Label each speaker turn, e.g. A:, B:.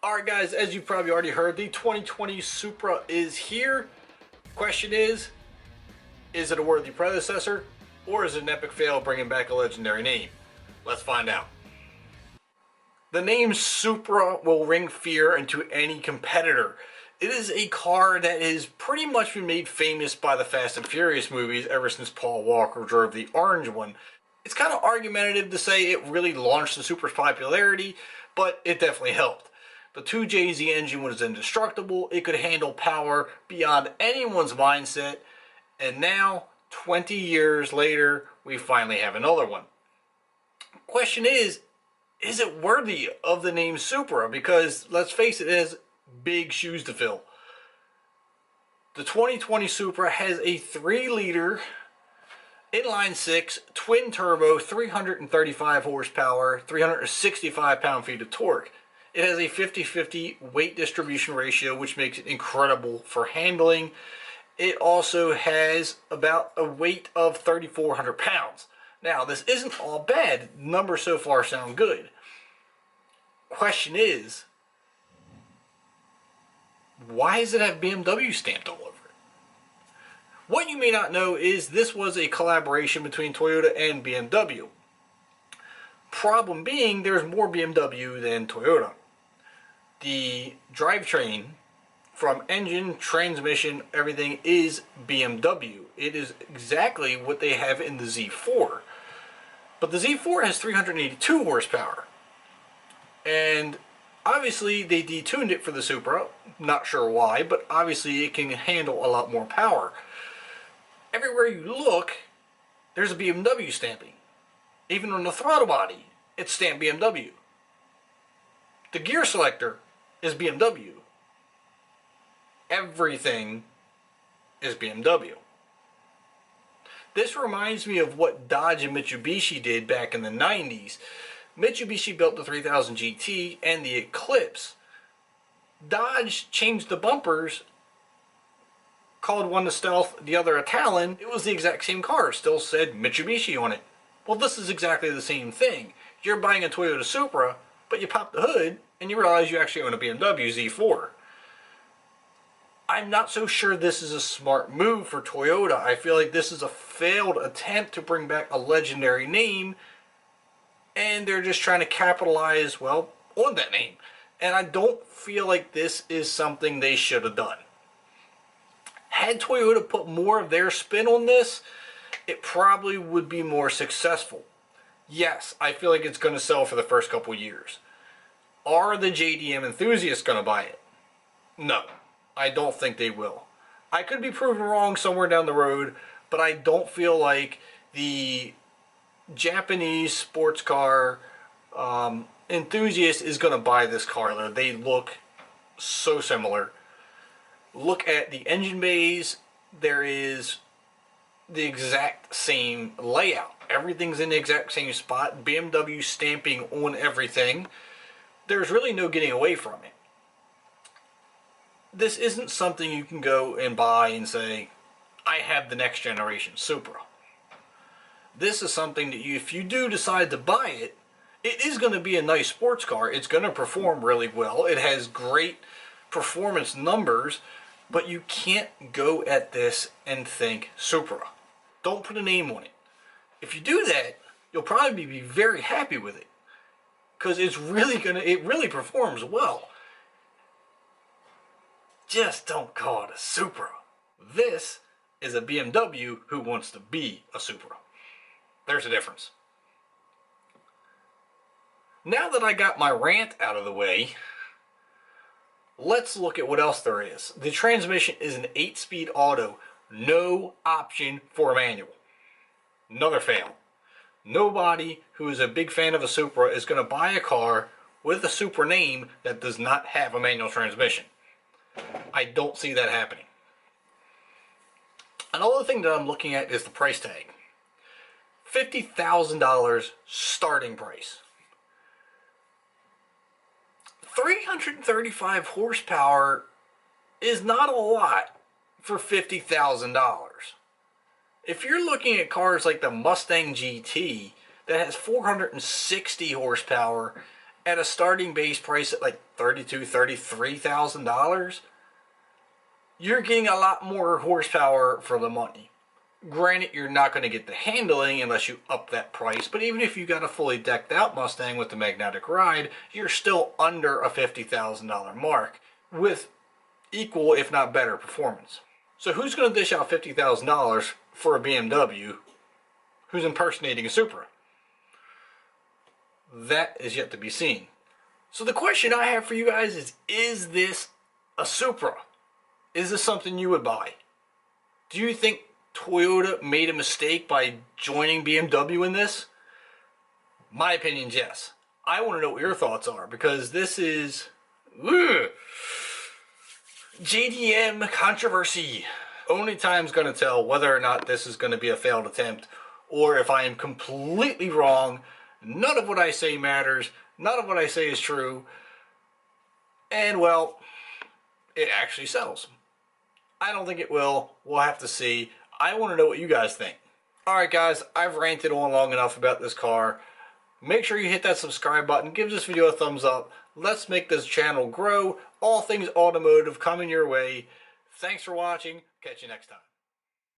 A: Alright guys, as you probably already heard, the 2020 Supra is here. Question is it a worthy predecessor, or is it an epic fail bringing back a legendary name? Let's find out. The name Supra will ring fear into any competitor. It is a car that has pretty much been made famous by the Fast and Furious movies ever since Paul Walker drove the orange one. It's kind of argumentative to say it really launched the Supra's popularity, but it definitely helped. The 2JZ engine was indestructible. It could handle power beyond anyone's mindset. And now, 20 years later, we finally have another one. Question is it worthy of the name Supra? Because, let's face it, it has big shoes to fill. The 2020 Supra has a 3-liter inline-6 twin-turbo, 335 horsepower, 365 pound-feet of torque. It has a 50-50 weight distribution ratio, which makes it incredible for handling. It also has about a weight of 3,400 pounds. Now, this isn't all bad. Numbers so far sound good. Question is, why does it have BMW stamped all over it? What you may not know is this was a collaboration between Toyota and BMW. Problem being, there's more BMW than Toyota. The drivetrain, from engine, transmission, everything, is BMW. It is exactly what they have in the Z4. But the Z4 has 382 horsepower. And obviously they detuned it for the Supra. Not sure why, but obviously it can handle a lot more power. Everywhere you look, there's a BMW stamping. Even on the throttle body, it's stamped BMW. The gear selector is BMW. Everything is BMW. This reminds me of what Dodge and Mitsubishi did back in the 90s. Mitsubishi built the 3000 GT and the Eclipse. Dodge changed the bumpers, called one the Stealth, the other a Talon. It was the exact same car, still said Mitsubishi on it. Well, this is exactly the same thing. You're buying a Toyota Supra, but you pop the hood and you realize you actually own a BMW Z4. I'm not so sure this is a smart move for Toyota. I feel like this is a failed attempt to bring back a legendary name, and they're just trying to capitalize, well, on that name. And I don't feel like this is something they should have done. Had Toyota put more of their spin on this, it probably would be more successful. Yes, I feel like it's going to sell for the first couple years. Are the JDM enthusiasts going to buy it? No, I don't think they will. I could be proven wrong somewhere down the road, but I don't feel like the Japanese sports car enthusiast is going to buy this car. They look so similar. Look at the engine bays. There is the exact same layout. Everything's in the exact same spot. BMW stamping on everything. There's really no getting away from it. This isn't something you can go and buy and say, I have the next generation Supra. This is something that if you do decide to buy it, it is going to be a nice sports car. It's going to perform really well. It has great performance numbers, but you can't go at this and think Supra. Don't put a name on it. If you do that, you'll probably be very happy with it, because it really performs well. Just don't call it a Supra. This is a BMW who wants to be a Supra. There's a difference. Now that I got my rant out of the way, let's look at what else there is. The transmission is an 8-speed auto, no option for a manual. Another fail. Nobody who is a big fan of a Supra is going to buy a car with a Supra name that does not have a manual transmission. I don't see that happening. Another thing that I'm looking at is the price tag. $50,000 starting price. 335 horsepower is not a lot for $50,000. If you're looking at cars like the Mustang GT that has 460 horsepower at a starting base price at like $33,000, you're getting a lot more horsepower for the money. Granted, you're not going to get the handling unless you up that price, but even if you got a fully decked out Mustang with the magnetic ride, you're still under a $50,000 mark with equal, if not better, performance. So who's going to dish out $50,000 for a BMW who's impersonating a Supra? That is yet to be seen. So the question I have for you guys is this a Supra? Is this something you would buy? Do you think Toyota made a mistake by joining BMW in this? My opinion is yes. I want to know what your thoughts are, because this is JDM controversy. Only time's going to tell whether or not this is going to be a failed attempt, or if I am completely wrong. None of what I say matters. None of what I say is true. And, well, it actually sells. I don't think it will. We'll have to see. I want to know what you guys think. Alright guys, I've ranted on long enough about this car. Make sure you hit that subscribe button. Give this video a thumbs up. Let's make this channel grow. All things automotive coming your way. Thanks for watching. Catch you next time.